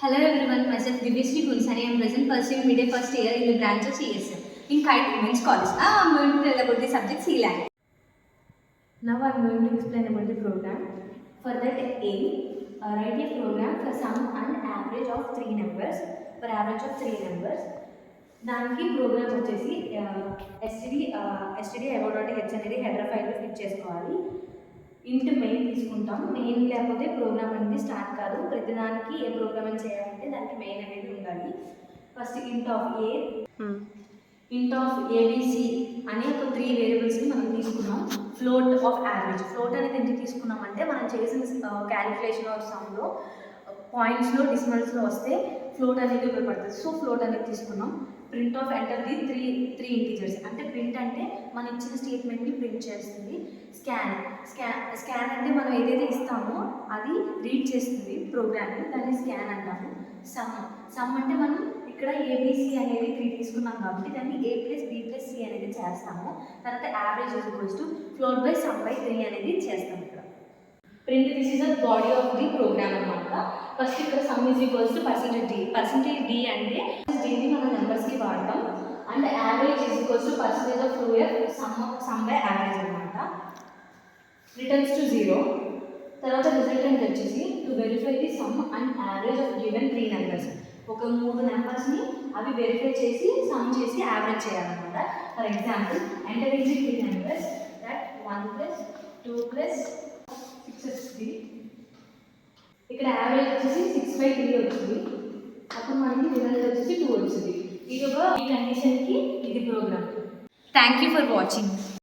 Hello everyone, myself Divyashree Kunsani. I am present pursuing midday first year in the branch of CSM in Kite Women's College. Now I am going to tell about the subject C-Language. Now I am going to explain about the program. For that aim, write a program for sum and average of 3 numbers. For average of 3 numbers. దానికి programme వచ్చేసి STD above.h అనేది header ఫైల్లో fit చేసుకోవాలి. ఇంట్ main తీసుకుంటాం. Main లేకపోతే programme అనేది start కాదు. ప్రతిదానికి ఏ ప్రోగ్రామ్ అని చేయాలంటే దానికి మెయిన్ అనేది ఉండాలి. ఫస్ట్ ఇంట్ ఆఫ్ ఏబిసి అనే ఒక 3 వేరియబుల్స్ని మనం తీసుకున్నాం. Float of average. ఫ్లోట్ అనేది ఎందుకు తీసుకున్నామంటే మనం చేసిన క్యాలిక్యులేషన్ ఆఫ్ సమ్లో పాయింట్స్లో డిసిమల్స్లో వస్తే ఫ్లోట్ అనేది ఉపయోగపడుతుంది. సో ఫ్లోట్ అనేది తీసుకున్నాం. Print of enter the three integers అంటే ప్రింట్ అంటే మనం ఇచ్చిన స్టేట్మెంట్ని ప్రింట్ చేస్తుంది. స్కాన్ అంటే మనం ఏదైతే ఇస్తామో అది రీడ్ చేస్తుంది ప్రోగ్రామ్ని, దాన్ని స్కాన్ అంటాము. సమ్ అంటే మనం ఇక్కడ ఏబిసి అనేది 3 తీసుకున్నాం కాబట్టి దాన్ని A+B+C అనేది చేస్తాము. తర్వాత average equals to float by sum by 3 అనేది చేస్తాము. ఇక్కడ print this is the body of the program అనమాట. ఫస్ట్ ఇక్కడ sum is equals to percentage d అంటే దీన్ని మనం నెంబర్స్కి వాడతాం. And average is equals to percentage of float sum by average అనమాట. Returns to 0. తర్వాత రిజల్టెంట్ వచ్చేసి to verify the sum and average of given 3 numbers. ఒక 3 నెంబర్స్ని అవి వెరిఫై చేసి సమ్ చేసి యావరేజ్ చేయాలన్నమాట. For example enter in the 3 numbers that 1 + 2 + 6 వస్తుంది. ఇక్కడ యావరేజ్ వచ్చేసి 6/3 వచ్చింది. అప్పుడు మనకి రిజల్ట్ వచ్చేసి 2 వచ్చింది. ఇది ఒక ఈ కండిషన్కి ఇది programme. Thank you for watching.